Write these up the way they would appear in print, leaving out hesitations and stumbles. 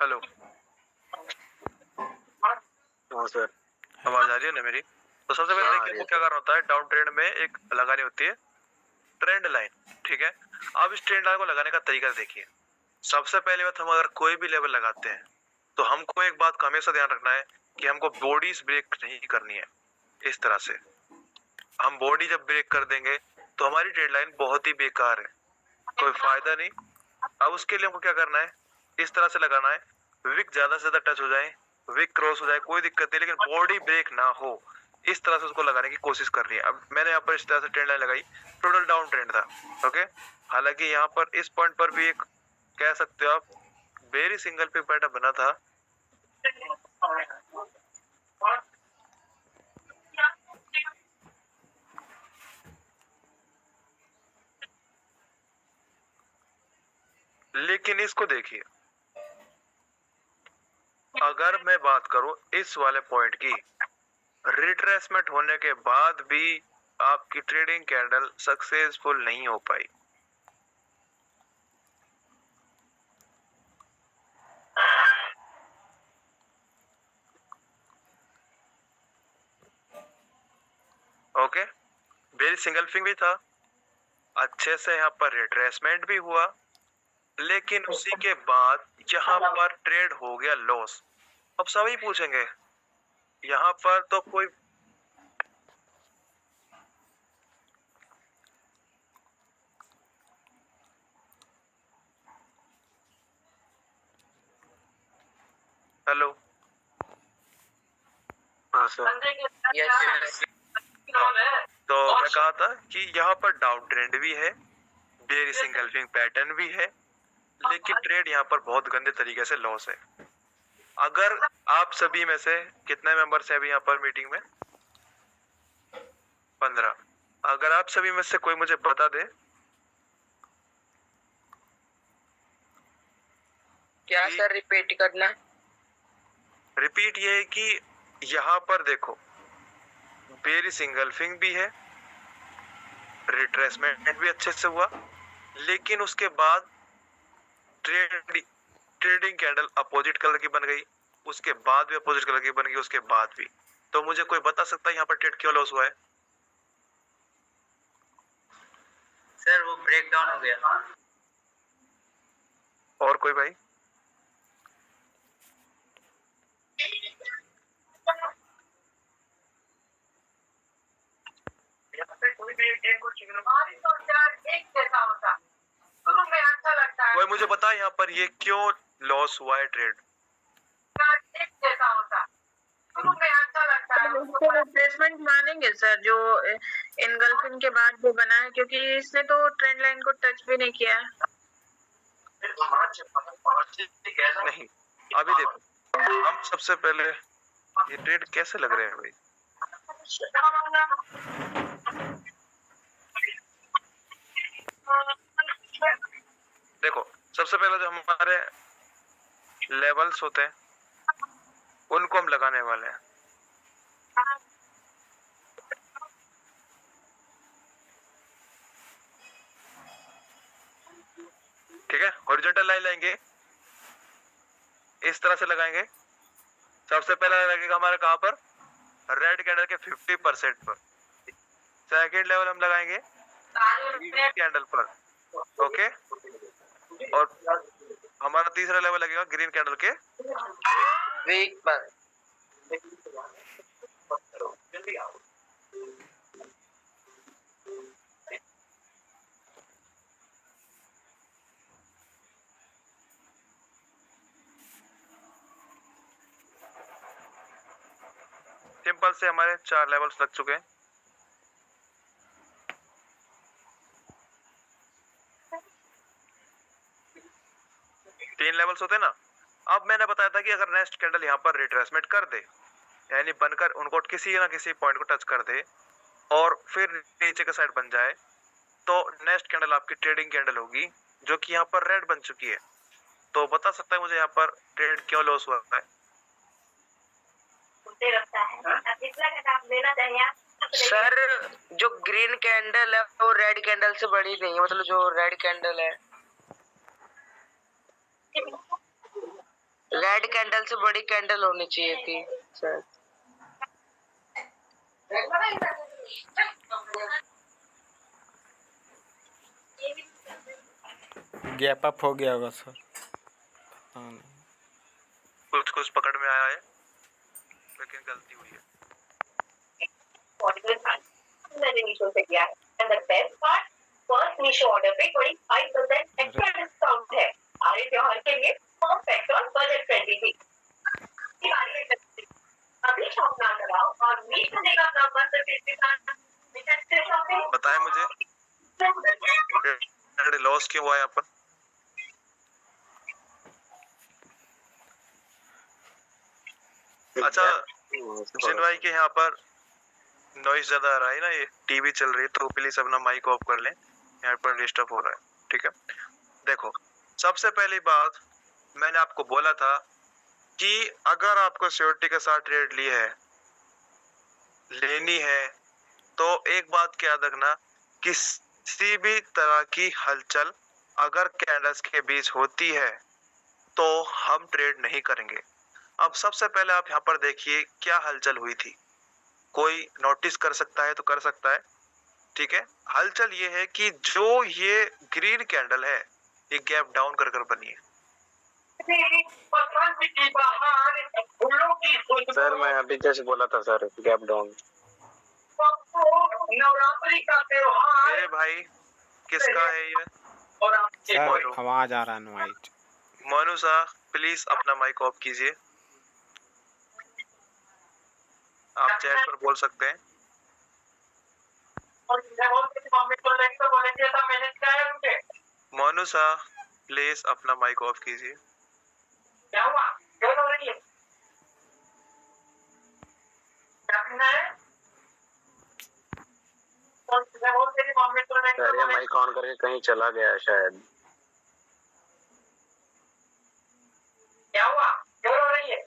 Hello. हाँ sir. आवाज आ रही है ना मेरी? तो सबसे पहले देखिए आपको क्या करना होता है, डाउन ट्रेंड में एक लगानी होती है ट्रेंड लाइन। ठीक है, अब इस ट्रेंड लाइन को लगाने का तरीका देखिए। सबसे पहले बात, हम अगर कोई भी लेवल लगाते हैं तो हमको एक बात का हमेशा ध्यान रखना है कि हमको बॉडीज ब्रेक नहीं करनी है। इस तरह से हम बॉडी जब ब्रेक कर देंगे तो हमारी ट्रेंड लाइन बहुत ही बेकार है, कोई फायदा नहीं। अब उसके लिए हमको क्या करना है, इस तरह से लगाना है, विक ज्यादा से ज्यादा टच हो जाए, विक क्रॉस हो जाए, कोई दिक्कत नहीं, लेकिन बॉडी ब्रेक ना हो, इस तरह से उसको लगाने की कोशिश करनी है। अब मैंने यहाँ पर इस तरह से ट्रेंड लाइन लगाई, टोटल डाउन ट्रेंड था। ओके, हालांकि यहाँ पर इस पॉइंट पर भी एक कह सकते हो आप वेरी सिंगल पिक पैटर्न बना था। लेकिन इसको देखिए, अगर मैं बात करूं इस वाले पॉइंट की, रिट्रेसमेंट होने के बाद भी आपकी ट्रेडिंग कैंडल सक्सेसफुल नहीं हो पाई। ओके, वेरी सिंगल फिंग भी था, अच्छे से यहाँ पर रिट्रेसमेंट भी हुआ, लेकिन उसी के बाद यहाँ पर ट्रेड हो गया लॉस। अब सभी पूछेंगे यहाँ पर तो कोई हेलो। हाँ सर। तो मैं कहा था कि यहाँ पर डाउन ट्रेंड भी है, वेरी सिंगल फिंग पैटर्न भी है, लेकिन ट्रेड यहाँ पर बहुत गंदे तरीके से लॉस है। अगर आप सभी में से कितने मेंबर्स हैं अभी यहाँ पर मीटिंग में? 15। अगर आप सभी में से कोई मुझे बता दे क्या सर, रिपीट करना। रिपीट ये है कि यहाँ पर देखो वेरी सिंगल फिंग भी है, रिट्रेसमेंट भी अच्छे से हुआ, लेकिन उसके बाद ट्रेडिंग कैंडल अपोजिट कलर की बन गई, उसके बाद भी अपोजिट कलर की बन गई, उसके बाद भी। तो मुझे कोई बता सकता है यहाँ पर ट्रेड क्यों लॉस हुआ है? सर वो ब्रेक डाउन हो गया। और कोई भाई? कोई भी एक जैसा होता शुरू में अच्छा लगता है, कोई मुझे बता यहाँ पर ये क्यों लॉस हुआ है ट्रेड? एक जैसा होता शुरू में अच्छा लगता है। इसको रिप्लेसमेंट मानेंगे सर, जो इनगल्फिंग के बाद जो बना है, क्योंकि इसने तो ट्रेंड लाइन को टच भी नहीं किया है। नहीं, अभी देखो, हम सबसे पहले ये ट्रेड कैसे लग रहे हैं भाई? देखो, सबसे पहले जो हमारे लेवल्स होते हैं उनको हम लगाने वाले हैं। ठीक है, हॉरिजॉन्टल लाइन लाएंगे, इस तरह से लगाएंगे। सबसे पहला लगेगा हमारा कहां पर? रेड कैंडल के 50% पर। सेकंड लेवल हम लगाएंगे ग्रीन कैंडल पर। ओके, और हमारा तीसरा लेवल लगेगा ग्रीन कैंडल के वीक पर। सिंपल से हमारे 4 लेवल्स लग चुके हैं। तीन लेवल्स होते हैं ना। अब मैंने बताया था कि अगर नेक्स्ट कैंडल यहाँ पर रिट्रेसमेंट कर दे, यानी बनकर उनको किसी ना किसी पॉइंट को टच कर दे और फिर नीचे का साइड बन जाए, तो नेक्स्ट कैंडल आपकी ट्रेडिंग कैंडल होगी जो कि यहाँ पर रेड बन चुकी है। तो बता सकता है मुझे यहाँ पर ट्रेड क्यों लॉस हुआ है? सर जो ग्रीन कैंडल है वो रेड कैंडल से बड़ी नहीं है, मतलब जो रेड कैंडल है। रेड कैंडल से बड़ी कैंडल होनी चाहिए थी सर। गैप अप हो गया होगा सर। कुछ कुछ पकड़ में आया है, लेकिन गलती हुई है। And the best part, first Meesho order पे 25% एक्स्ट्रा डिस्काउंट है। आरे त्योहार के लिए परफेक्ट और बजट फ्रेंडली भी। अभी शॉप ना कराओ और मीट बनेगा अपना मस्त शॉपिंग। बताएं मुझे लॉस क्यों हुआ यहाँ पर? अच्छा, जिन भाई के यहाँ पर नॉइस ज्यादा आ रहा है ना, ये टीवी चल रही है, तो प्लीज अपना माइक ऑफ कर लें, यहाँ पर डिस्टर्ब हो रहा है। ठीक है, देखो सबसे पहली बात मैंने आपको बोला था कि अगर आपको सिक्योरिटी के साथ ट्रेड लेनी है तो एक बात क्या याद रखना, किसी भी तरह की हलचल अगर कैंडल्स के बीच होती है तो हम ट्रेड नहीं करेंगे। अब सबसे पहले आप यहाँ पर देखिए क्या हलचल हुई थी, कोई नोटिस कर सकता है तो कर सकता है। ठीक है, हलचल ये है कि जो ये ग्रीन कैंडल है ये गैप डाउन कर कर बनी है। सर मैं अभी जैसे बोला था सर, गैप डाउन। नवरात्रि का त्योहार मेरे भाई किसका है ये? सर आवाज आ रहा है नॉइज। मोनू सा प्लीज अपना माइक ऑफ कीजिए, आप चैट पर बोल सकते हैं। मोनू सा प्लीज अपना माइक ऑफ कीजिए। क्या हुआ? क्यों हो रही है? क्या करना है? सर ये माइक ऑन करके कहीं चला गया है शायद। क्या हुआ? क्यों हो रही है?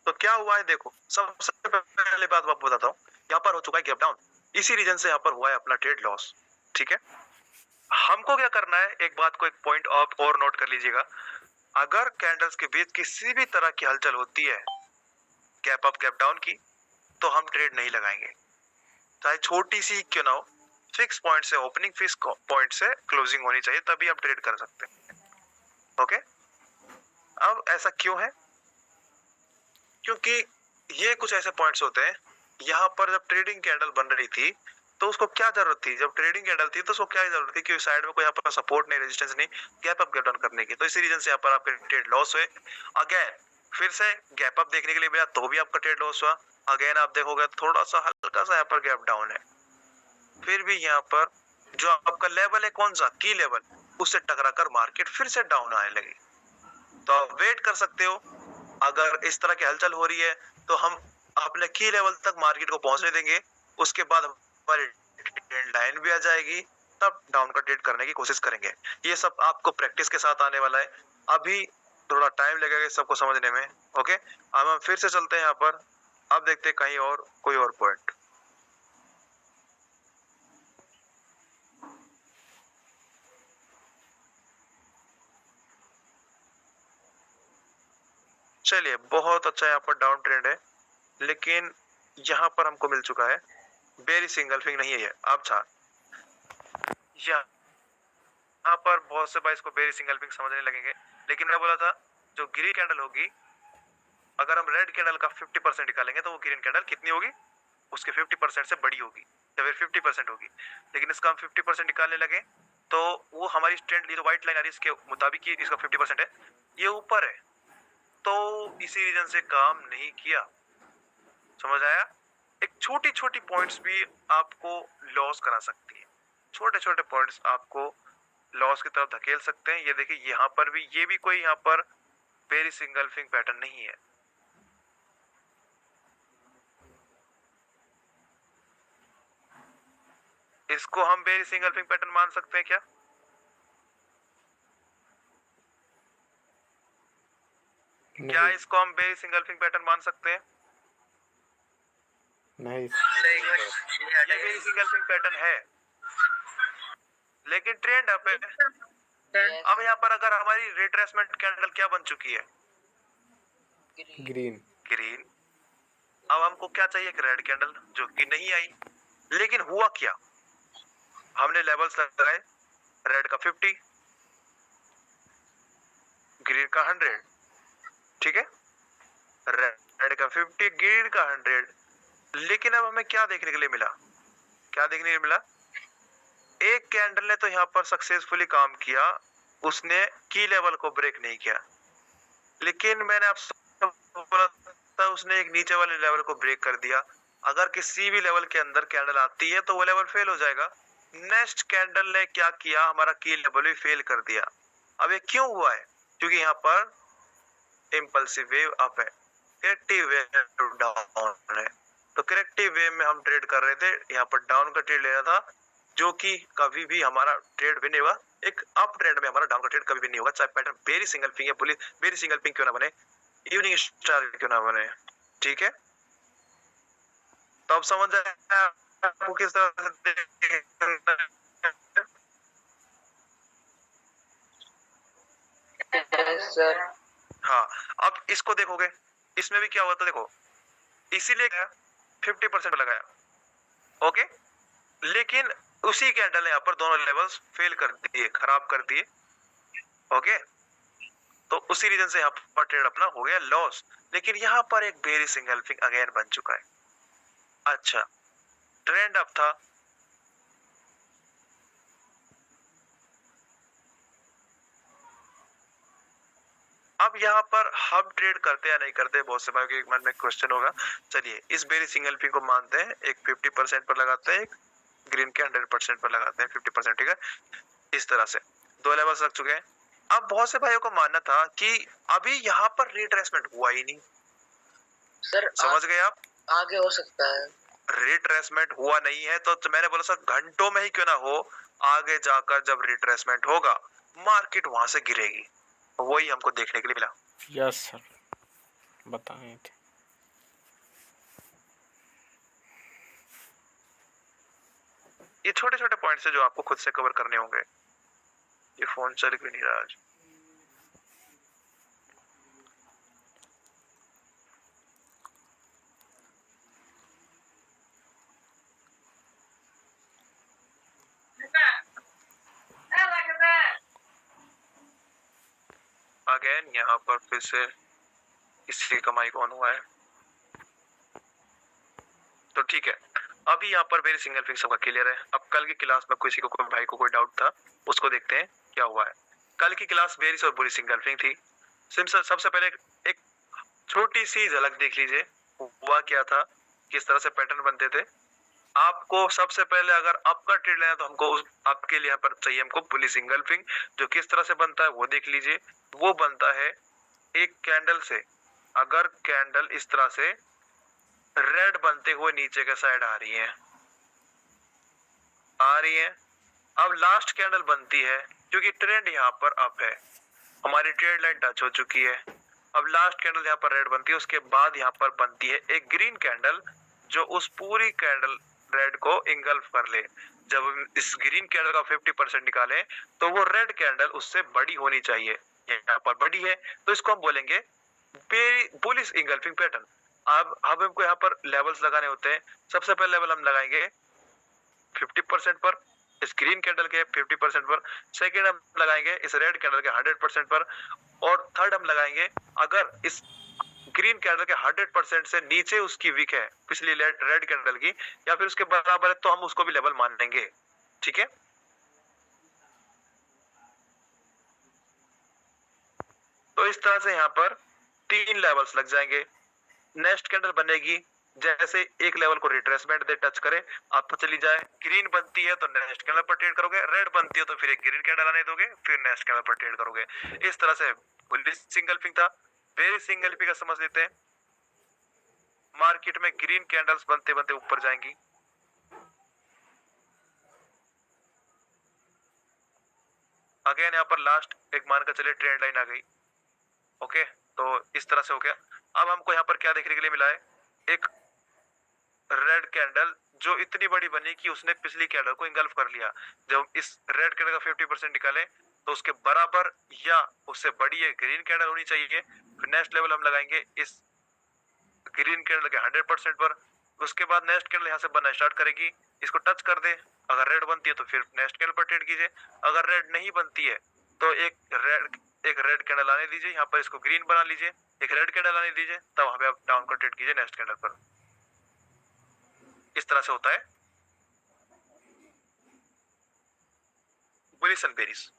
तो क्या हुआ है देखो, सबसे पहले बात आपको बताता हूँ, यहाँ पर हो चुका है गैप डाउन, इसी रीजन से यहाँ पर हुआ है अपना ट्रेड लॉस। ठीक है, हमको क्या करना है, एक बात को एक पॉइंट आप और नोट कर लीजिएगा, अगर कैंडल्स के बीच किसी भी तरह की हलचल होती है गैप अप गैप डाउन की, तो हम ट्रेड नहीं लगाएंगे, चाहे छोटी सी क्यों ना हो। फिक्स पॉइंट से ओपनिंग, फिक्स पॉइंट से क्लोजिंग होनी चाहिए, तभी हम ट्रेड कर सकते हैं। ओके, अब ऐसा क्यों है? क्योंकि ये कुछ ऐसे पॉइंट्स होते हैं, यहाँ पर जब ट्रेडिंग कैंडल बन रही थी तो उसको क्या जरूरत थी, जब ट्रेडिंग कैंडल थी तो उसको क्या जरूरत थी कि साइड में कोई यहाँ पर सपोर्ट नहीं, रेजिस्टेंस नहीं, गैप अप गैप डाउन करने की, तो इसी रीजन से यहाँ पर आपके ट्रेड लॉस हुए। अगेन फिर से गैप अप देखने के लिए मिला तो भी आपका ट्रेड लॉस हुआ। अगेन आप देखोगे थोड़ा सा हल्का सा यहाँ पर गैप डाउन है, फिर भी यहाँ पर जो आपका लेवल है कौन सा की लेवल, उससे टकरा कर मार्केट फिर से डाउन आने लगी। तो आप वेट कर सकते हो, अगर इस तरह की हलचल हो रही है तो हम अपने की लेवल तक मार्केट को पहुंचने देंगे, उसके बाद हमारी ट्रेंड लाइन भी आ जाएगी, तब डाउन का ट्रेड करने की कोशिश करेंगे। ये सब आपको प्रैक्टिस के साथ आने वाला है, अभी थोड़ा टाइम लगेगा सबको समझने में। ओके, अब हम फिर से चलते हैं यहाँ पर, अब देखते हैं कहीं और कोई और पॉइंट। चलिए, बहुत अच्छा यहाँ पर डाउन ट्रेंड है, लेकिन यहाँ पर हमको मिल चुका है बेरी सिंगल्फिंग नहीं है। अब यहाँ पर बहुत से भाई इसको बेरी सिंगल्फिंग समझने लगेंगे, लेकिन मैं बोला था जो ग्रीन कैंडल होगी, अगर हम रेड कैंडल का 50% निकालेंगे तो वो ग्रीन कैंडल कितनी होगी, उसके 50% से बड़ी होगी या फिर 50% होगी, लेकिन इसका हम 50% निकालने लगे तो वो हमारी ट्रेंड ली, जो व्हाइट लाइन आ रही है इसके मुताबिक ही इसका 50% है, ये ऊपर है, तो इसी रीजन से काम नहीं किया। समझ आया? एक छोटी छोटी पॉइंट्स भी आपको लॉस करा सकती है, छोटे छोटे पॉइंट्स आपको लॉस की तरफ धकेल सकते हैं। ये देखिए यहाँ पर भी, ये भी कोई यहाँ पर बेरी सिंगल्फिंग पैटर्न नहीं है। इसको हम बेरी सिंगल्फिंग पैटर्न मान सकते हैं क्या? क्या नहीं इसको हम बेरिस इंगल्फिंग पैटर्न मान सकते हैं? नहीं ये बेरिस इंगल्फिंग पैटर्न है, लेकिन ट्रेंड अप है। अब यहाँ पर अगर हमारी रिट्रेसमेंट कैंडल क्या बन चुकी है? ग्रीन। ग्रीन। अब हमको क्या चाहिए? एक रेड कैंडल, जो कि नहीं आई। लेकिन हुआ क्या? हमने लेवल्स लगाए, रेड का 50, ग्रीन का 100, ठीक है, रेड का 50, ग्रीन का 100। लेकिन अब हमें क्या देखने के लिए मिला? क्या देखने के लिए मिला? एक कैंडल ने तो यहाँ पर सक्सेसफुली काम किया, उसने की लेवल को ब्रेक नहीं किया। लेकिन मैंने आपसे बोला था उसने एक नीचे वाले लेवल को ब्रेक कर दिया। अगर किसी भी लेवल के अंदर कैंडल आती है तो वो लेवल फेल हो जाएगा। नेक्स्ट कैंडल ने क्या किया? हमारा की लेवल भी फेल कर दिया। अब ये क्यों हुआ है? क्योंकि यहाँ पर इम्पल्सिव वेव अप है, करेक्टिव वेव डाउन है। तो करेक्टिव वेव में हम ट्रेड कर रहे थे, यहाँ पर डाउन का ट्रेड ले रहा था, जो कि कभी भी हमारा ट्रेड भी नहीं होगा। एक अप ट्रेड में हमारा डाउन का ट्रेड कभी भी नहीं होगा, चाहे पैटर्न बेरी सिंगल पिंग या बुलिश बेरी सिंगल पिंग क्यों ना बने, इवनिंग स्टार क्यों ना बने, ठीक है। तो अब समझ आया आपको किस तरह सर। हाँ, अब इसको देखोगे, इसमें भी क्या हुआ था देखो, इसीलिए 50% लगाया, ओके। लेकिन उसी कैंडल ने यहाँ पर दोनों लेवल्स फेल कर दिए, खराब कर दिए, ओके। तो उसी रीजन से यहाँ पर ट्रेड अपना हो गया लॉस। लेकिन यहाँ पर एक बेरी सिंगल्फिंग अगेन बन चुका है। अच्छा, ट्रेंड अप था, अब यहाँ पर हम ट्रेड करते या नहीं करते, बहुत से भाइयों के मन में क्वेश्चन होगा। चलिए इस बेरी सिंगल पिंग को मानते हैं, एक 50% पर लगाते हैं, एक ग्रीन के 100% पर लगाते हैं 50%, ठीक है। इस तरह से दो लेवल्स रख चुके हैं। अब बहुत से भाइयों को मानना था कि अभी यहाँ पर रिट्रेसमेंट हुआ ही नहीं। सर समझ गए आप? आगे हो सकता है। रिट्रेसमेंट हुआ नहीं है तो मैंने बोला सर घंटों में ही क्यों ना हो, आगे जाकर जब रिट्रेसमेंट होगा मार्केट वहां से गिरेगी। वही हमको देखने के लिए मिला। यस सर, बताएं थे। ये छोटे छोटे पॉइंट्स है जो आपको खुद से कवर करने होंगे। ये फोन चल क्यों नहीं रहा आज? अगेन यहाँ पर फिर से इसकी कमाई कौन हुआ है? तो ठीक है, अभी यहाँ पर मेरी सिंगल पिंग सबका क्लियर है। अब कल की क्लास में किसी को कोई भाई को कोई डाउट था, उसको देखते हैं क्या हुआ है। कल की क्लास बेरिस और बुरी सिंगल पिंग थी। सबसे पहले एक छोटी सी झलक देख लीजिए, हुआ क्या था, किस तरह से पैटर्न बनते थे। आपको सबसे पहले अगर आपका ट्रेड लेना तो हमको आपके लिए यहाँ पर चाहिए हमको बुली सिंगल पिंग, जो किस तरह से बनता है वो देख लीजिए। वो बनता है एक कैंडल से, अगर कैंडल इस तरह से रेड बनते हुए नीचे के साइड आ रही है, अब लास्ट कैंडल बनती है, क्योंकि ट्रेंड यहाँ पर अप है, हमारी ट्रेड लाइन टच हो चुकी है। अब लास्ट कैंडल यहाँ पर रेड बनती है, उसके बाद यहाँ पर बनती है एक ग्रीन कैंडल, जो उस पूरी कैंडल रेड को इंगल्फ कर ले। जब हम इस ग्रीन कैंडल का 50% निकालें तो वो रेड कैंडल उससे बड़ी होनी चाहिए, यहाँ पर बड़ी है, तो इसको हम बोलेंगे बुलिश इंगल्फिंग पैटर्न। अब हमको यहाँ पर लेवल्स लगाने होते हैं। सबसे पहले लेवल हम लगाएंगे 50% पर, इस ग्रीन कैंडल के 50% पर। सेकेंड हम लगाएंगे इस रेड कैंडल के 100% पर, और थर्ड हम लगाएंगे अगर इस ग्रीन कैंडल के 100% से नीचे उसकी विक है पिछली रेड कैंडल की, या फिर उसके बराबर है, तो हम उसको भी लेवल मान लेंगे, ठीक है। तो इस तरह से यहाँ पर 3 लेवल्स लग जाएंगे। नेक्स्ट कैंडल बनेगी, जैसे एक लेवल को रिट्रेसमेंट दे टच करे, आपको चली जाए, ग्रीन बनती है तो नेक्स्ट कैंडल पर ट्रेड करोगे, रेड बनती है तो फिर एक ग्रीन कैंडल आने दोगे, फिर नेक्स्ट कैंडल पर ट्रेड करोगे। इस तरह से सिंगल पिंग था। वेरी सिंगल पिंग का समझ लेते हैं। मार्केट में ग्रीन कैंडल्स बनते बनते ऊपर जाएंगी, अगेन यहाँ पर लास्ट एक मान कर चले ट्रेंड लाइन आ गई, ओके। तो इस तरह से हो गया। अब हमको यहाँ पर क्या देखने के लिए मिला है, एक रेड कैंडल जो इतनी बड़ी बनी कि उसने पिछली कैंडल को इंगल्फ कर लिया। जब इस रेड कैंडल का 50% निकालें तो उसके बराबर या उससे बड़ी एक ग्रीन कैंडल होनी चाहिए। फिर नेक्स्ट लेवल हम लगाएंगे इस ग्रीन कैंडल के 100% पर। उसके बाद नेक्स्ट कैंडल यहाँ से बनना स्टार्ट करेगी, इसको टच कर दे, अगर रेड बनती है तो फिर नेक्स्ट कैंडल पर ट्रेड कीजिए। अगर रेड नहीं बनती है तो एक रेड कैंडल आने दीजिए, यहाँ पर इसको ग्रीन बना लीजिए, एक रेड कैंडल आने दीजिए, तब वहां पे आप डाउन का ट्रेड कीजिए नेक्स्ट कैंडल पर। इस तरह से होता है बुलिश एंड बेरिश।